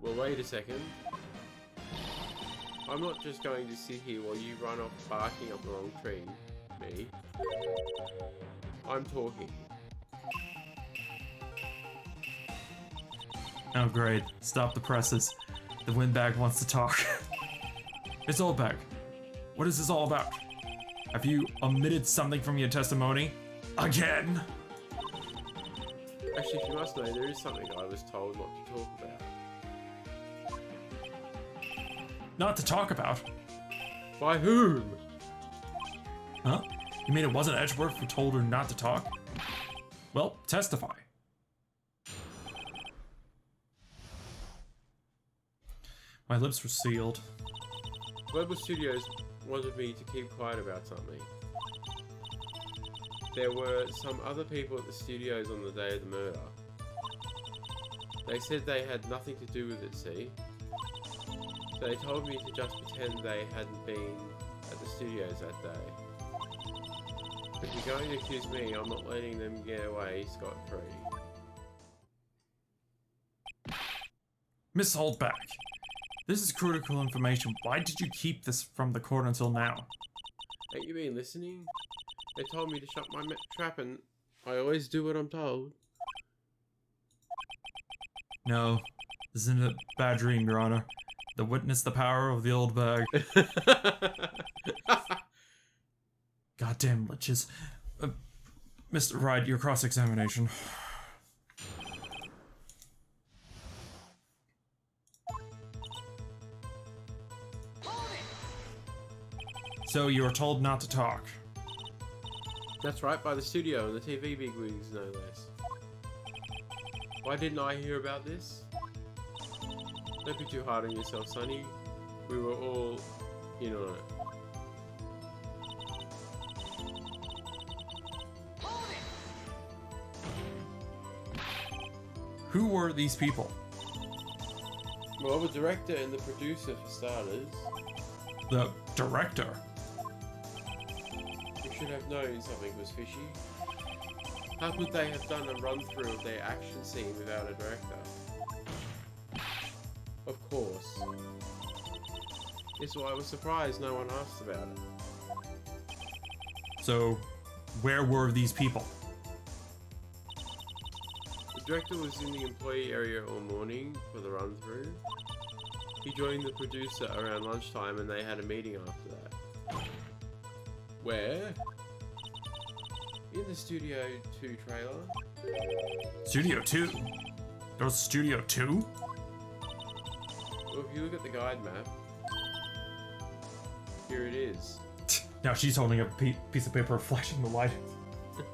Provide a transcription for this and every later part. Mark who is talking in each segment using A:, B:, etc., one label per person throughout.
A: Well, wait a second. I'm not just going to sit here while you run off barking up the wrong tree, me. I'm talking.
B: Oh great, stop the presses. The windbag wants to talk. It's Oldbag. What is this all about? Have you omitted something from your testimony? Again?
A: Actually, if you must know, there is something I was told not to talk about.
B: Not to talk about?
A: By whom?
B: Huh? You mean it wasn't Edgeworth who told her not to talk? Well, testify. My lips were sealed.
A: Global Studios wanted me to keep quiet about something. There were some other people at the studios on the day of the murder. They said they had nothing to do with it, see? So they told me to just pretend they hadn't been at the studios that day. If you're going to accuse me, I'm not letting them get away scot-free.
B: Miss Holdback, this is critical information. Why did you keep this from the court until now?
A: Ain't you been listening? They told me to shut my trap and I always do what I'm told.
B: No, this isn't a bad dream, Your Honor. The witness the power of the old bag. Goddamn liches. Mr. Wright, your cross-examination. So you were told not to talk.
A: That's right, by the studio and the TV bigwigs, no less. Why didn't I hear about this? Don't be too hard on yourself, Sonny. We were all in on it.
B: Who were these people?
A: Well, the director and the producer, for starters.
B: The director?
A: You should have known something was fishy. How could they have done a run-through of their action scene without a director? Of course. That's why I was surprised no one asked about it.
B: So, where were these people?
A: The director was in the employee area all morning for the run-through. He joined the producer around lunchtime and they had a meeting after that. Where? In the Studio 2 trailer.
B: Studio 2? There was Studio 2?
A: Well, if you look at the guide map, here it is.
B: Now she's holding a piece of paper flashing the light.
A: You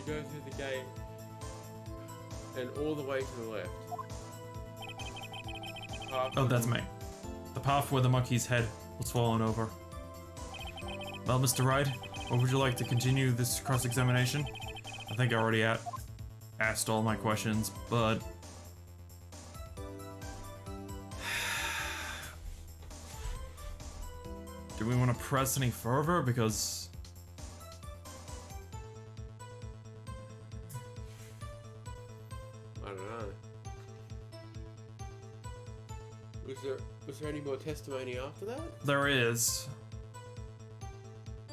A: go through the gate and all the way to the left.
B: Oh, that's me. The path where the monkey's head was fallen over. Well, Mr. Wright, or would you like to continue this cross-examination? I think I already asked all my questions, but... do we want to press any further? Because...
A: I don't know. Was there any more testimony after that?
B: there is.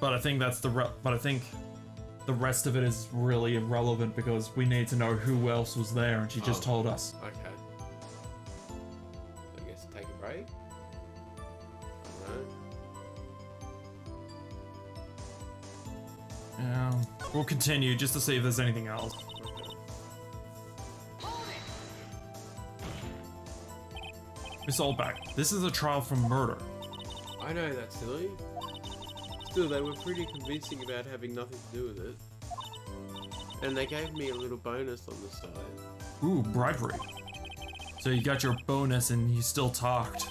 B: But I think that's but I think the rest of it is really irrelevant because we need to know who else was there, and she just told us.
A: Okay. I guess take a break? I don't know.
B: Yeah, we'll continue just to see if there's anything else. Miss Oldback, this is a trial for murder.
A: I know that's silly. Still, they were pretty convincing about having nothing to do with it. And they gave me a little bonus on the side.
B: Ooh, bribery. So you got your bonus and you still talked.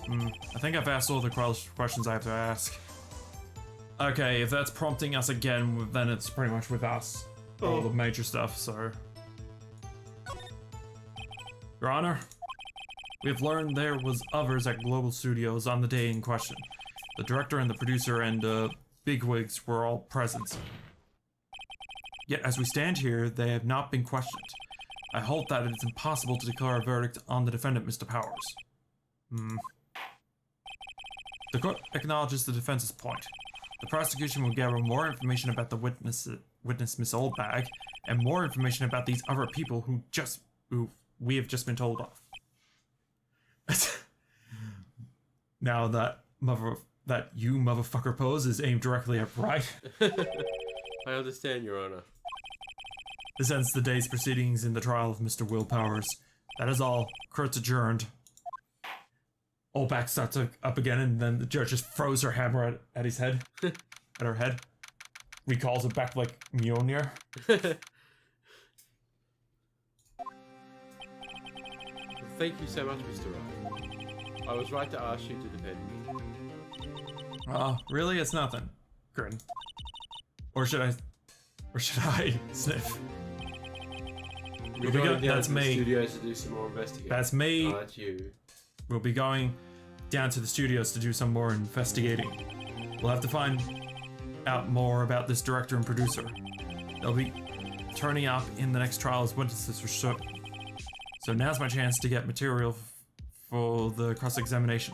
B: I think I've asked all the questions I have to ask. Okay, if that's prompting us again, then it's pretty much with us. All the major stuff, so... Your Honor, we have learned there was others at Global Studios on the day in question. The director and the producer and bigwigs were all present. Yet as we stand here, they have not been questioned. I hold that it's impossible to declare a verdict on the defendant, Mr. Powers. The court acknowledges the defense's point. The prosecution will gather more information about the witness Miss Oldbag, and more information about these other people who we have just been told of. Now that you motherfucker pose is aimed directly at Wright.
A: I understand, Your Honor.
B: This ends the day's proceedings in the trial of Mr. Will Powers. That is all. Court's adjourned. Oldbag starts up again, and then the judge just throws her hammer at his head. At her head. Recalls it back like Mjolnir.
A: Thank you so much, Mr. Wright. I was right to ask you to defend me.
B: Oh, really? It's nothing. Grin. Or should I sniff?
A: We're going down
B: that's
A: to the
B: me.
A: studios to do some more investigating.
B: That's me.
A: Oh, that's you.
B: We'll be going down to the studios to do some more investigating. We'll have to find out more about this director and producer. They'll be turning up in the next trial as witnesses for sure. So now's my chance to get material for the cross-examination.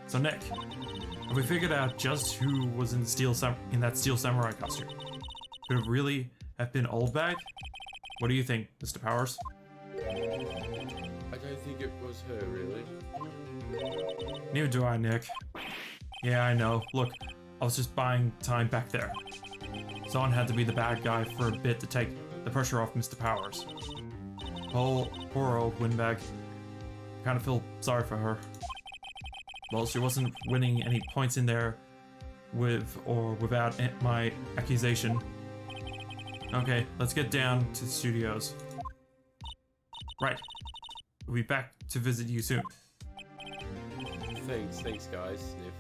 B: So Nick, have we figured out just who was in that Steel Samurai costume? Could it really have been Oldbag? What do you think, Mr. Powers?
A: I don't think it was her, really.
B: Neither do I, Nick. Yeah, I know. Look, I was just buying time back there. Someone had to be the bad guy for a bit to take the pressure off Mr. Powers. Oh, poor old windbag. Kind of feel sorry for her. Well, she wasn't winning any points in there with or without my accusation. Okay, let's get down to the studios. Right. We'll be back to visit you soon.
A: Thanks guys. Sniff.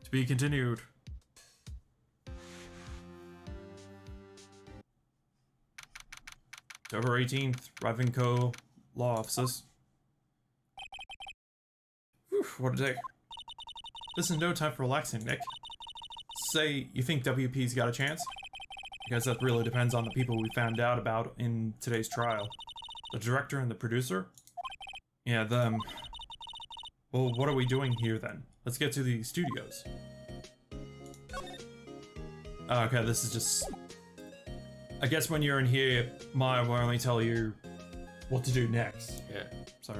B: To be continued. October 18th, Ravenco Law Offices. Whew, what a day. This is no time for relaxing, Nick. Say you think WP's got a chance? Because that really depends on the people we found out about in today's trial. The director and the producer? Yeah, them. Well, what are we doing here then? Let's get to the studios. Okay, this is just... I guess when you're in here, Maya will only tell you what to do next.
A: Yeah.
B: So...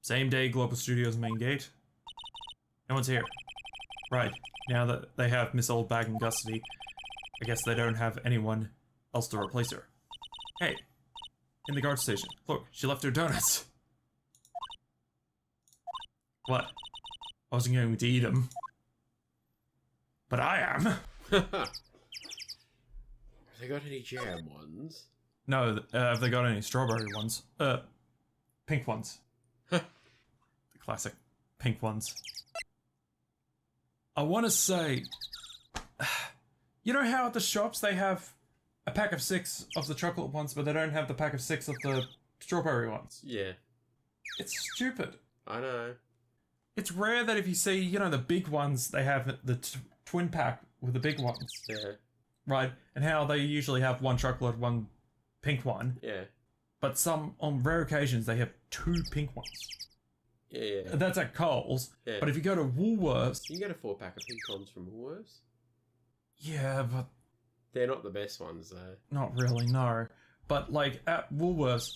B: Same day, Global Studios main gate. No one's here. Right, now that they have Miss Oldbag in custody, I guess they don't have anyone else to replace her. Hey, in the guard station. Look, she left her donuts. What? I wasn't going to eat them. But I am.
A: Have they got any jam ones?
B: No, have they got any strawberry ones? Pink ones. The classic pink ones. I want to say, you know how at the shops they have a pack of 6 of the chocolate ones, but they don't have the pack of 6 of the strawberry ones?
A: Yeah.
B: It's stupid.
A: I know.
B: It's rare that if you see, you know, the big ones, they have the twin pack with the big ones.
A: Yeah.
B: Right? And how they usually have one chocolate, one pink one.
A: Yeah.
B: But some, on rare occasions, they have 2 pink ones.
A: Yeah.
B: That's at Coles.
A: Yeah.
B: But if you go to Woolworths...
A: You can get a 4-pack of pink ones from Woolworths.
B: Yeah, but...
A: They're not the best ones, though.
B: Not really, no. But, like, at Woolworths,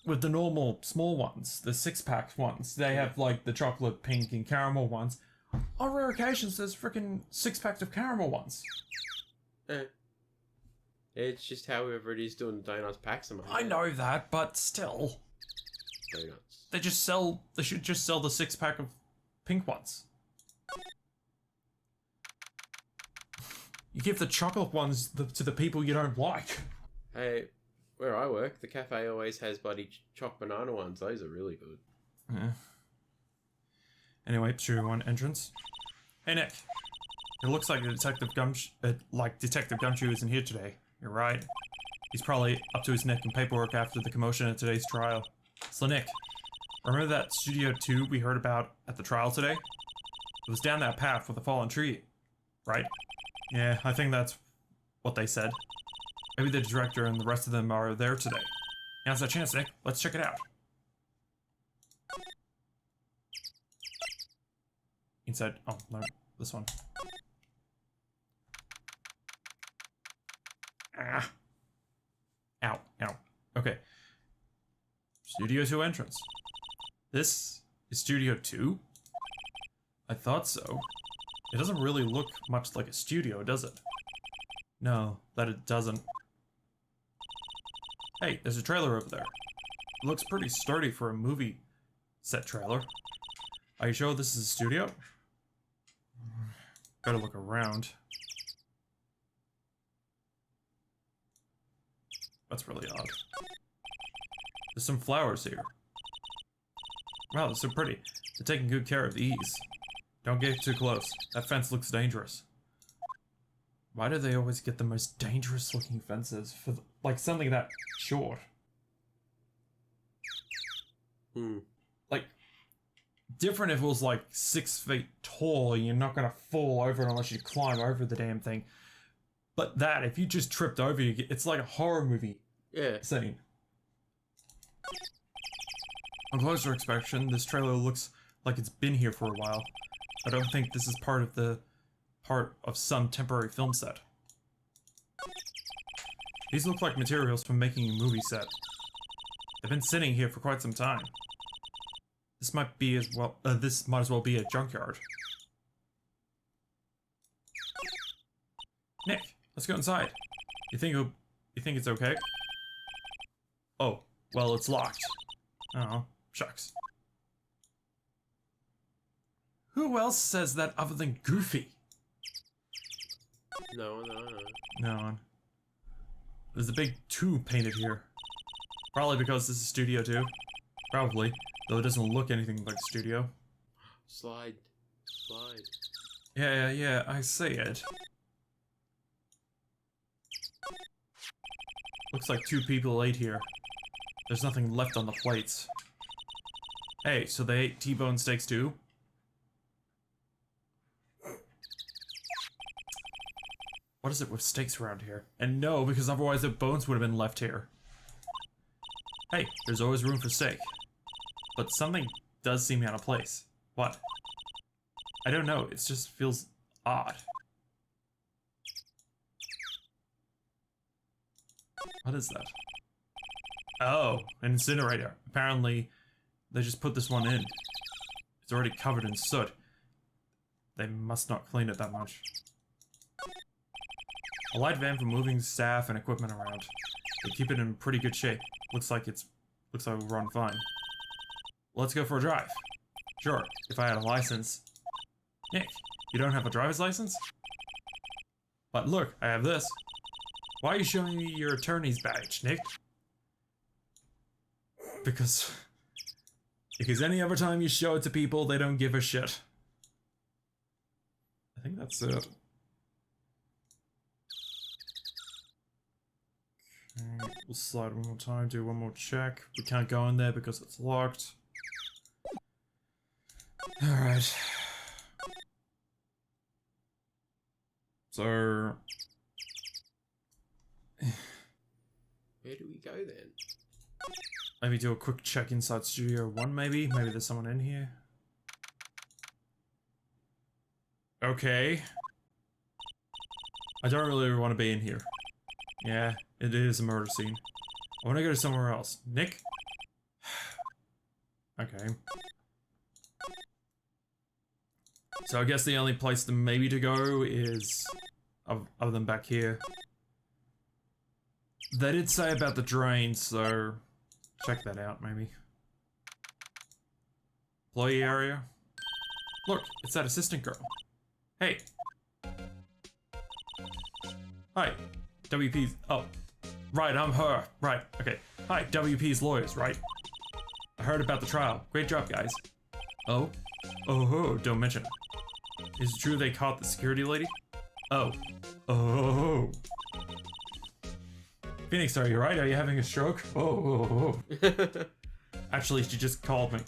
B: with the normal small ones, the 6-pack ones, they have, like, the chocolate, pink, and caramel ones. On rare occasions, there's freaking 6-packs of caramel ones.
A: It's just however it is doing donuts packs them.
B: I know that, but still.
A: Donuts.
B: They should just sell the 6-pack of pink ones. You give the chocolate ones to the people you don't like.
A: Hey, where I work, the cafe always has bloody choc banana ones. Those are really good.
B: Yeah. Anyway, Studio 1 entrance. Hey Nick, it looks like Detective Gumshoe isn't here today. You're right. He's probably up to his neck in paperwork after the commotion at today's trial. So Nick, remember that Studio 2 we heard about at the trial today? It was down that path with a fallen tree. right? Yeah, I think that's what they said. Maybe the director and the rest of them are there today. Now's our chance, Nick. Let's check it out. Inside. Oh, no. This one. Ah. Ow. Ow. Okay. Studio 2 entrance. This is Studio 2? I thought so. It doesn't really look much like a studio, does it? No, that it doesn't. Hey, there's a trailer over there. It looks pretty sturdy for a movie set trailer. Are you sure this is a studio? Gotta look around. That's really odd. There's some flowers here. Wow, they're so pretty. They're taking good care of these. Don't get too close. That fence looks dangerous. Why do they always get the most dangerous looking fences for like something that short? Like, different if it was like 6 feet tall and you're not gonna fall over it unless you climb over the damn thing. But that, if you just tripped over, it's like a horror movie scene. On closer inspection, this trailer looks like it's been here for a while. I don't think this is part of some temporary film set. These look like materials for making a movie set. They've been sitting here for quite some time. This might be as well. This might as well be a junkyard. Nick, let's go inside. You think it's okay? Oh, well, it's locked. Oh, shucks. Who else says that other than Goofy?
A: No.
B: No one. There's a big 2 painted here. Probably because this is Studio 2. Probably. Though it doesn't look anything like Studio.
A: Slide.
B: Yeah, I see it. Looks like 2 people ate here. There's nothing left on the plates. Hey, so they ate T-bone steaks too? What is it with steaks around here? And no, because otherwise the bones would have been left here. Hey, there's always room for steak. But something does seem out of place. What? I don't know, it just feels odd. What is that? Oh, an incinerator. Apparently, they just put this one in. It's already covered in soot. They must not clean it that much. A light van for moving staff and equipment around. They keep it in pretty good shape. Looks like it'll run fine. Let's go for a drive. Sure, if I had a license. Nick, you don't have a driver's license? But look, I have this. Why are you showing me your attorney's badge, Nick? Because any other time you show it to people, they don't give a shit. I think that's it. Okay, we'll slide one more time, do one more check. We can't go in there because it's locked. Alright. So...
A: where do we go then?
B: Maybe do a quick check inside Studio 1, maybe? Maybe there's someone in here. Okay. I don't really want to be in here. Yeah, it is a murder scene. I want to go to somewhere else. Nick? Okay. So I guess the only place to maybe to go is... other than back here. They did say about the drain, so... check that out, maybe. Employee area. Look, it's that assistant girl. Hey. Hi. WP's... oh. Right, I'm her. Right, okay. Hi, WP's lawyers, right? I heard about the trial. Great job, guys. Oh? Oh, don't mention it. Is it true they caught the security lady? Oh. Oh. Phoenix, are you right? Are you having a stroke? Oh. Actually, she just called me.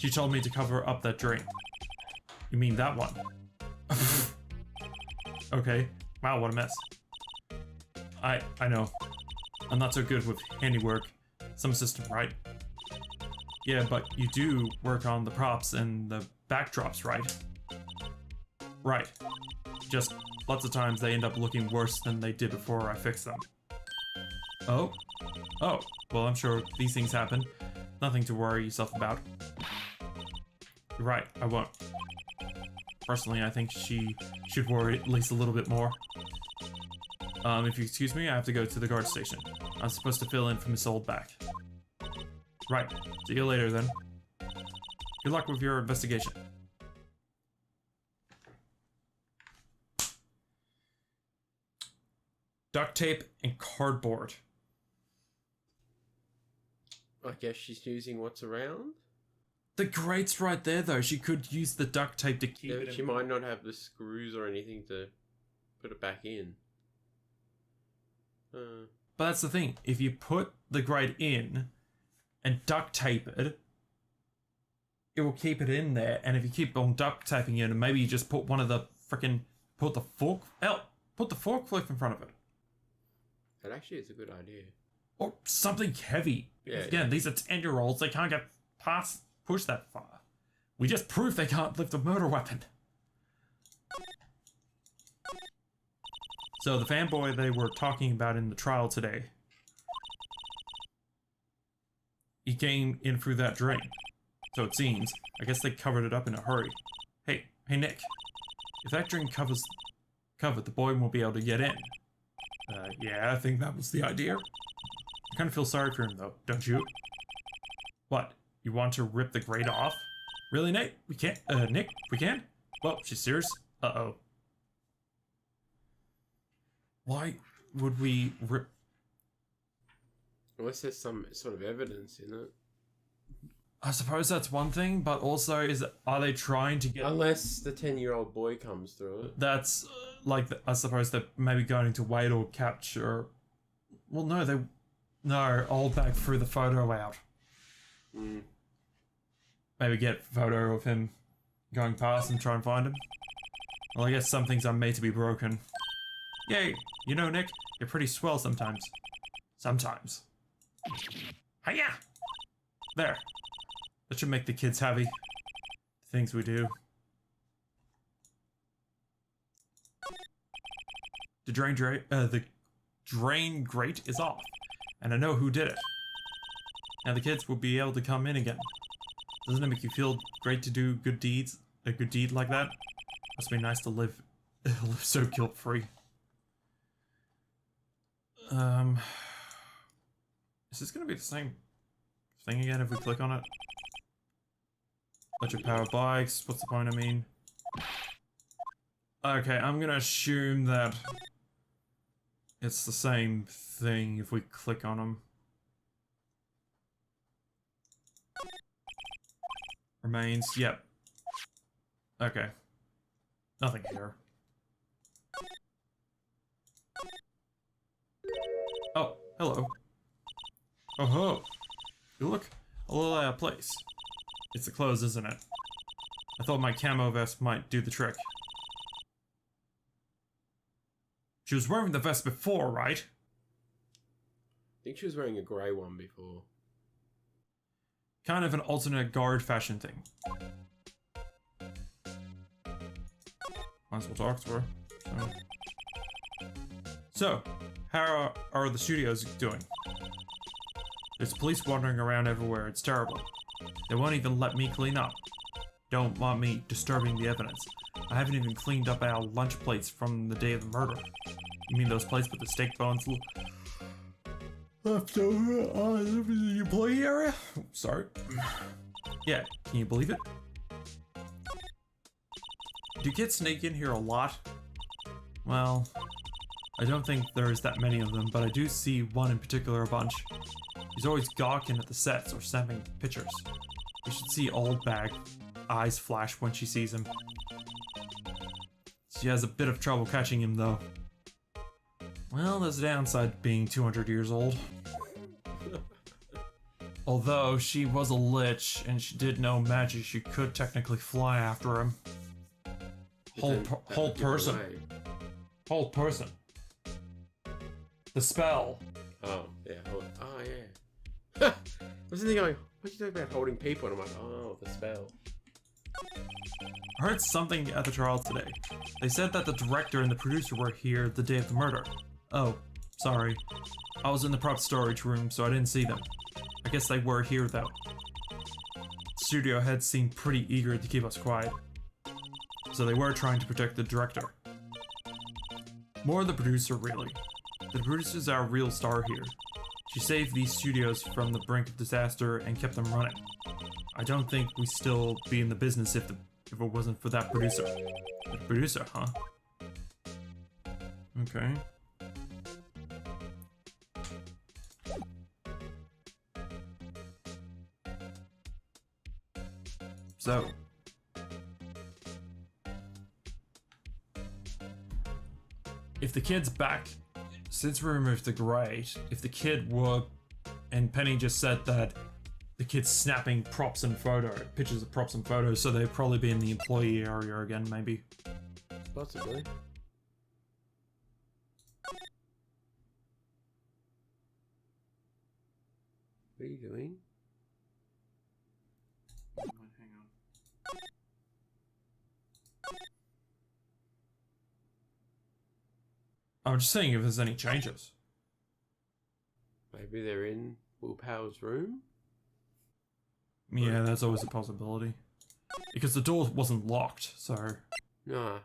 B: She told me to cover up that drain. You mean that one? Okay. Wow, what a mess. I know. I'm not so good with handiwork. Some system, right? Yeah, but you do work on the props and the backdrops, right? Right. Just lots of times they end up looking worse than they did before I fixed them. Oh? Oh, well, I'm sure these things happen. Nothing to worry yourself about. You're right, I won't. Personally, I think she should worry at least a little bit more. If you excuse me, I have to go to the guard station. I'm supposed to fill in for Miss Oldback. Right. See you later, then. Good luck with your investigation. Duct tape and cardboard.
A: I guess she's using what's around?
B: The grate's right there, though. She could use the duct tape to keep it in.
A: She might not have the screws or anything to put it back in.
B: But that's the thing. If you put the grate in and duct tape it, it will keep it in there. And if you keep on duct taping it, and maybe you just put one of the freaking put the forklift in front of it.
A: That actually is a good idea.
B: Or something heavy.
A: Yeah,
B: Again, these are 10-year-olds. They can't get push that far. We just proved they can't lift a murder weapon. So the fanboy they were talking about in the trial today, he came in through that drain. So it seems. I guess they covered it up in a hurry. Hey Nick. If that drain covered, the boy won't be able to get in. Yeah, I think that was the idea. I kind of feel sorry for him though, don't you? What? You want to rip the grate off? Really, Nate? We can't. Nick, we can? Well, she's serious. Uh-oh. Why would we rip?
A: Unless there's some sort of evidence in it.
B: I suppose that's one thing, but also are they trying to get?
A: Unless the 10-year-old boy comes through it.
B: That's I suppose they're maybe going to wait or capture. Well, no, Oldback threw the photo out. Maybe get a photo of him going past and try and find him. Well, I guess some things are made to be broken. Yay! You know, Nick, you're pretty swell sometimes. Sometimes. Hiya! There. That should make the kids happy. The things we do. The drain grate is off, and I know who did it. Now the kids will be able to come in again. Doesn't it make you feel great to do good deeds? A good deed like that? Must be nice to live so guilt-free. Is this gonna be the same thing again if we click on it? Electric powered bikes, what's the point, I mean? Okay, I'm gonna assume that it's the same thing if we click on them. Remains, yep. Okay. Nothing here. Oh, hello. Oh ho! You look a little out of place. It's the clothes, isn't it? I thought my camo vest might do the trick. She was wearing the vest before, right?
A: I think she was wearing a grey one before.
B: Kind of an alternate guard fashion thing. Might as well talk to her. So how are the studios doing? There's police wandering around everywhere. It's terrible. They won't even let me clean up. Don't want me disturbing the evidence. I haven't even cleaned up our lunch plates from the day of the murder. You mean those plates with the steak bones left over on the employee area? Sorry. Yeah, can you believe it? Do kids sneak in here a lot? Well, I don't think there's that many of them, but I do see one in particular a bunch. He's always gawking at the sets or snapping pictures. You should see Oldbag eyes flash when she sees him. She has a bit of trouble catching him though. Well, there's a downside to being 200 years old. Although she was a lich and she did know magic, she could technically fly after him. Whole person. Hold person. The spell.
A: Oh, yeah. Oh, yeah. I was thinking going, what you talking about holding people? And I'm like, oh, the spell.
B: I heard something at the trial today. They said that the director and the producer were here the day of the murder. Oh, sorry. I was in the prop storage room, so I didn't see them. I guess they were here, though. Studio heads seemed pretty eager to keep us quiet. So they were trying to protect the director. More the producer, really. The producer's our real star here. She saved these studios from the brink of disaster and kept them running. I don't think we'd still be in the business if it wasn't for that producer. The producer, huh? Okay. So. If the kid's back, since we removed the grade, if the kid were, and Penny just said that the kid's snapping props and pictures of props and photos, so they'd probably be in the employee area again, maybe.
A: Possibly. What are you doing?
B: Hang on. I'm just saying if there's any changes.
A: Maybe they're in Will Power's room?
B: Yeah, that's always a possibility. Because the door wasn't locked, so...
A: Nah,